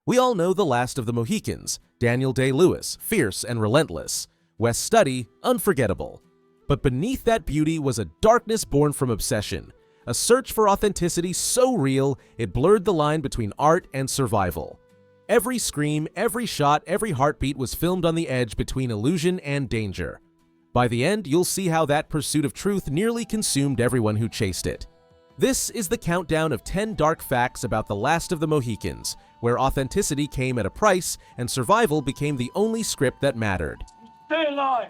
We all know the last of the Mohicans, Daniel Day-Lewis, fierce and relentless, Wes Studi, unforgettable. But beneath that beauty was a darkness born from obsession, a search for authenticity so real it blurred the line between art and survival. Every scream, every shot, every heartbeat was filmed on the edge between illusion and danger. By the end, you'll see how that pursuit of truth nearly consumed everyone who chased it. This is the countdown of 10 dark facts about the last of the Mohicans, where authenticity came at a price and survival became the only script that mattered. Stay alive!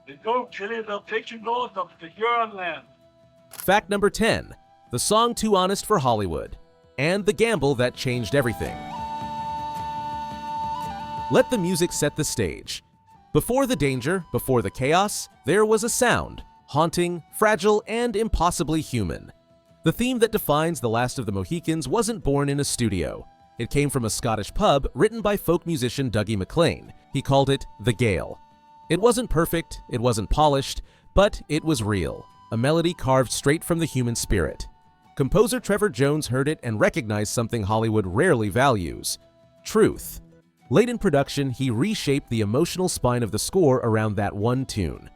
They go kill it, they'll take you north up to Huron land. Fact number 10. The song Too Honest for Hollywood, and the gamble that changed everything. Let the music set the stage. Before the danger, before the chaos, there was a sound, haunting, fragile, and impossibly human. The theme that defines The Last of the Mohicans wasn't born in a studio. It came from a Scottish pub written by folk musician Dougie MacLean. He called it the Gael. It wasn't perfect, it wasn't polished, but it was real, a melody carved straight from the human spirit. Composer Trevor Jones heard it and recognized something Hollywood rarely values: truth. Late in production, he reshaped the emotional spine of the score around that one tune.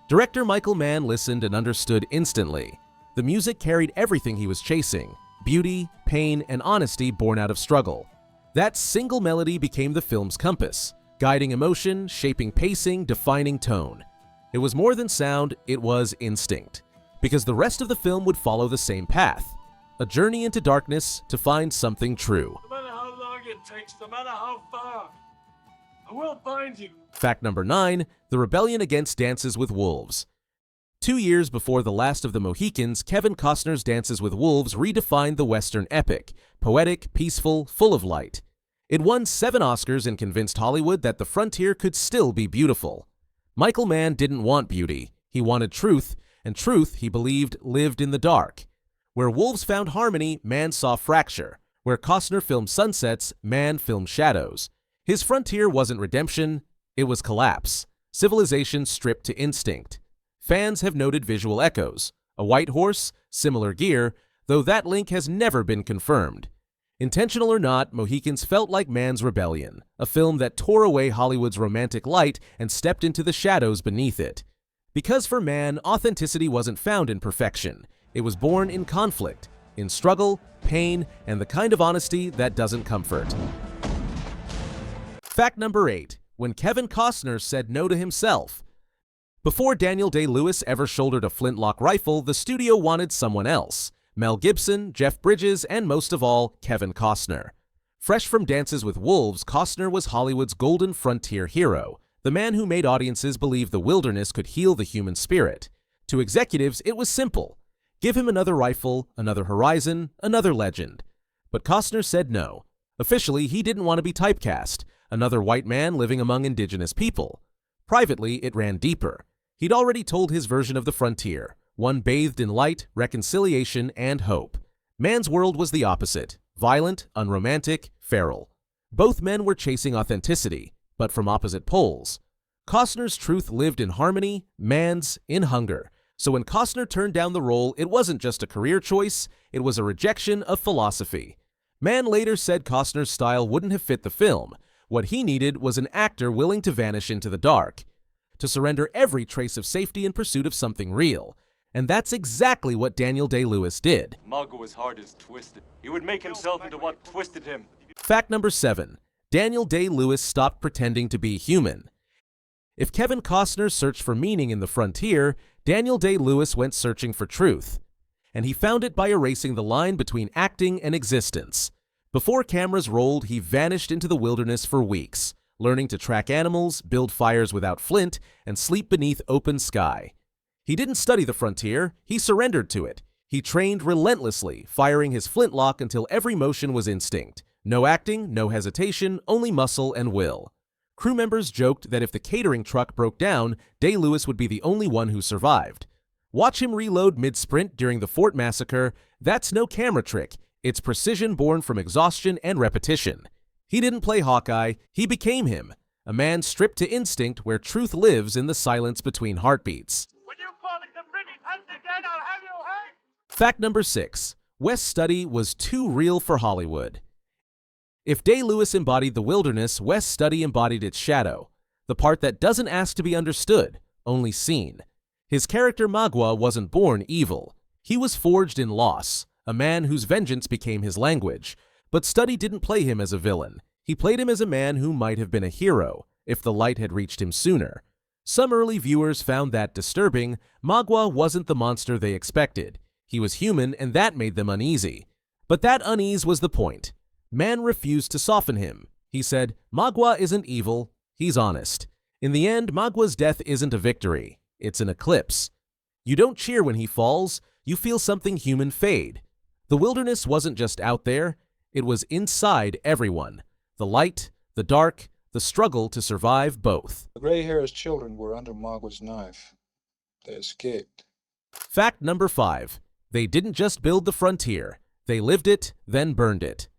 Director Michael Mann listened and understood instantly. The music carried everything he was chasing: beauty, pain, and honesty born out of struggle. That single melody became the film's compass, guiding emotion, shaping pacing, defining tone. It was more than sound, it was instinct. Because the rest of the film would follow the same path: a journey into darkness to find something true. No matter how long it takes, no matter how far, I will find you. Fact number 9. The rebellion against Dances with Wolves. 2 years before The Last of the Mohicans, Kevin Costner's Dances with Wolves redefined the Western epic: poetic, peaceful, full of light. It won 7 Oscars and convinced Hollywood that the frontier could still be beautiful. Michael Mann didn't want beauty, he wanted truth, and truth, he believed, lived in the dark. Where wolves found harmony, Mann saw fracture. Where Costner filmed sunsets, Mann filmed shadows. His frontier wasn't redemption, it was collapse. Civilization stripped to instinct. Fans have noted visual echoes: a white horse, similar gear, though that link has never been confirmed. Intentional or not, Mohicans felt like Mann's rebellion, a film that tore away Hollywood's romantic light and stepped into the shadows beneath it. Because for Mann, authenticity wasn't found in perfection. It was born in conflict, in struggle, pain, and the kind of honesty that doesn't comfort. Fact number 8. When Kevin Costner said no to himself. Before Daniel Day-Lewis ever shouldered a flintlock rifle, the studio wanted someone else: Mel Gibson, Jeff Bridges, and most of all, Kevin Costner. Fresh from Dances with Wolves, Costner was Hollywood's golden frontier hero, the man who made audiences believe the wilderness could heal the human spirit. To executives, it was simple: give him another rifle, another horizon, another legend. But Costner said no. Officially, he didn't want to be typecast, another white man living among indigenous people. Privately, it ran deeper. He'd already told his version of the frontier, one bathed in light, reconciliation, and hope. Mann's world was the opposite: violent, unromantic, feral. Both men were chasing authenticity, but from opposite poles. Costner's truth lived in harmony, Mann's in hunger. So when Costner turned down the role, it wasn't just a career choice, it was a rejection of philosophy. Mann later said Costner's style wouldn't have fit the film. What he needed was an actor willing to vanish into the dark, to surrender every trace of safety in pursuit of something real. And that's exactly what Daniel Day-Lewis did. Margot's heart is twisted. He would make himself into what twisted him. Fact number 7. Daniel Day-Lewis stopped pretending to be human. If Kevin Costner searched for meaning in the frontier, Daniel Day-Lewis went searching for truth. And he found it by erasing the line between acting and existence. Before cameras rolled, he vanished into the wilderness for weeks, learning to track animals, build fires without flint, and sleep beneath open sky. He didn't study the frontier, he surrendered to it. He trained relentlessly, firing his flintlock until every motion was instinct. No acting, no hesitation, only muscle and will. Crew members joked that if the catering truck broke down, Day-Lewis would be the only one who survived. Watch him reload mid-sprint during the Fort Massacre. That's no camera trick. It's precision born from exhaustion and repetition. He didn't play Hawkeye, he became him. A man stripped to instinct where truth lives in the silence between heartbeats. When you call it the British hunt again, I'll have you hanged. Fact number 6. Wes Studi was too real for Hollywood. If Day-Lewis embodied the wilderness, Wes Studi embodied its shadow, the part that doesn't ask to be understood, only seen. His character Magua wasn't born evil. He was forged in loss, a man whose vengeance became his language. But Studi didn't play him as a villain. He played him as a man who might have been a hero, if the light had reached him sooner. Some early viewers found that disturbing. Magua wasn't the monster they expected. He was human, and that made them uneasy. But that unease was the point. Mann refused to soften him. He said, Magua isn't evil, he's honest. In the end, Magua's death isn't a victory. It's an eclipse. You don't cheer when he falls, you feel something human fade. The wilderness wasn't just out there, it was inside everyone. The light, the dark, the struggle to survive both. The gray-haired children were under Magua's knife. They escaped. Fact number 5. They didn't just build the frontier. They lived it, then burned it.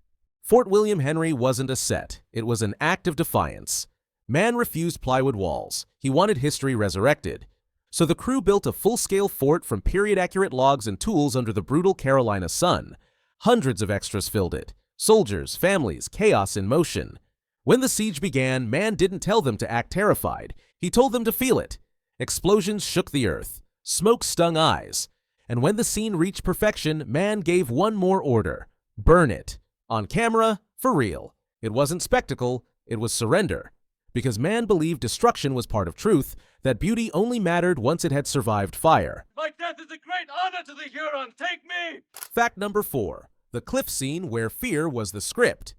Fort William Henry wasn't a set. It was an act of defiance. Mann refused plywood walls. He wanted history resurrected. So the crew built a full-scale fort from period-accurate logs and tools under the brutal Carolina sun. Hundreds of extras filled it. Soldiers, families, chaos in motion. When the siege began, Mann didn't tell them to act terrified. He told them to feel it. Explosions shook the earth. Smoke stung eyes. And when the scene reached perfection, Mann gave one more order. Burn it. On camera, for real. It wasn't spectacle, it was surrender. Because Mann believed destruction was part of truth, that beauty only mattered once it had survived fire. My death is a great honor to the Huron. Take me! Fact number 4. The cliff scene where fear was the script.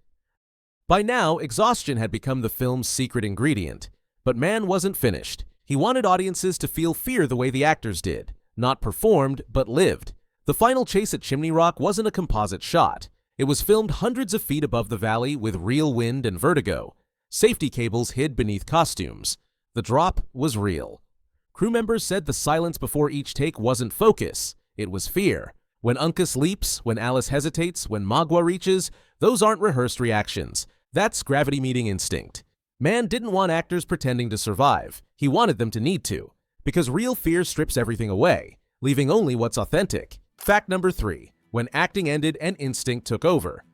By now, exhaustion had become the film's secret ingredient. But Mann wasn't finished. He wanted audiences to feel fear the way the actors did. Not performed, but lived. The final chase at Chimney Rock wasn't a composite shot. It was filmed hundreds of feet above the valley with real wind and vertigo. Safety cables hid beneath costumes. The drop was real. Crew members said the silence before each take wasn't focus, it was fear. When Uncas leaps, when Alice hesitates, when Magua reaches, those aren't rehearsed reactions. That's gravity meeting instinct. Mann didn't want actors pretending to survive. He wanted them to need to. Because real fear strips everything away, leaving only what's authentic. Fact number 3. When acting ended and instinct took over.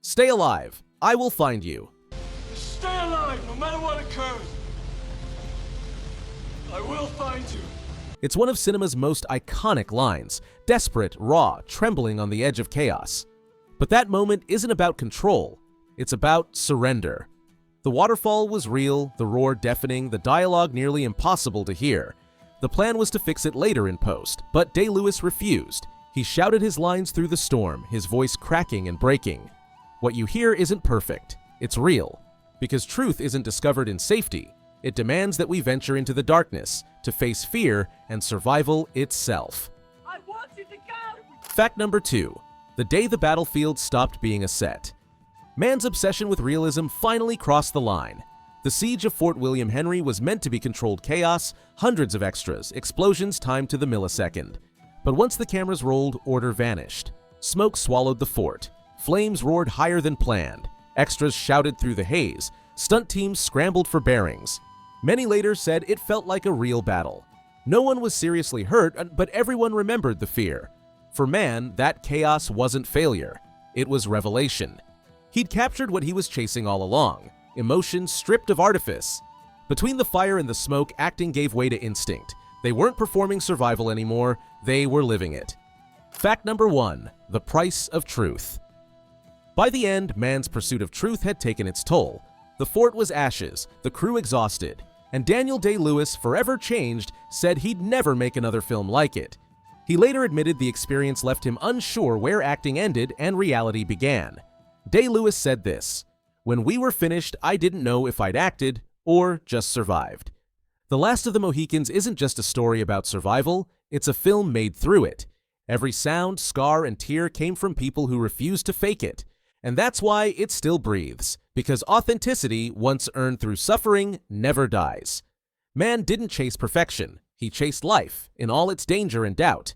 Stay alive. I will find you. Stay alive, no matter what occurs. I will find you. It's one of cinema's most iconic lines, desperate, raw, trembling on the edge of chaos. But that moment isn't about control, it's about surrender. The waterfall was real, the roar deafening, the dialogue nearly impossible to hear. The plan was to fix it later in post, but Day-Lewis refused. He shouted his lines through the storm, his voice cracking and breaking. What you hear isn't perfect, it's real. Because truth isn't discovered in safety, it demands that we venture into the darkness to face fear and survival itself. I want you to go! Fact number 2. The day the battlefield stopped being a set. Mann's obsession with realism finally crossed the line. The siege of Fort William Henry was meant to be controlled chaos, hundreds of extras, explosions timed to the millisecond. But once the cameras rolled, order vanished. Smoke swallowed the fort. Flames roared higher than planned. Extras shouted through the haze. Stunt teams scrambled for bearings. Many later said it felt like a real battle. No one was seriously hurt, but everyone remembered the fear. For Mann, that chaos wasn't failure. It was revelation. He'd captured what he was chasing all along. Emotion stripped of artifice. Between the fire and the smoke, acting gave way to instinct. They weren't performing survival anymore, they were living it. Fact number 1. The price of truth. By the end, Mann's pursuit of truth had taken its toll. The fort was ashes, the crew exhausted, and Daniel Day-Lewis, forever changed, said he'd never make another film like it. He later admitted the experience left him unsure where acting ended and reality began. Day-Lewis said this, "When we were finished, I didn't know if I'd acted or just survived." The Last of the Mohicans isn't just a story about survival, it's a film made through it. Every sound, scar, and tear came from people who refused to fake it. And that's why it still breathes, because authenticity, once earned through suffering, never dies. Mann didn't chase perfection, he chased life, in all its danger and doubt.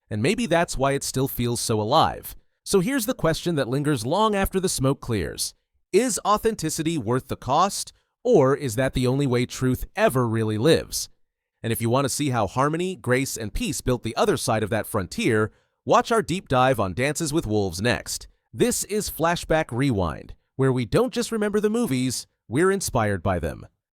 And maybe that's why it still feels so alive. So here's the question that lingers long after the smoke clears. Is authenticity worth the cost, or is that the only way truth ever really lives? And if you want to see how harmony, grace, and peace built the other side of that frontier, watch our deep dive on Dances with Wolves next. This is Flashback Rewind, where we don't just remember the movies, we're inspired by them.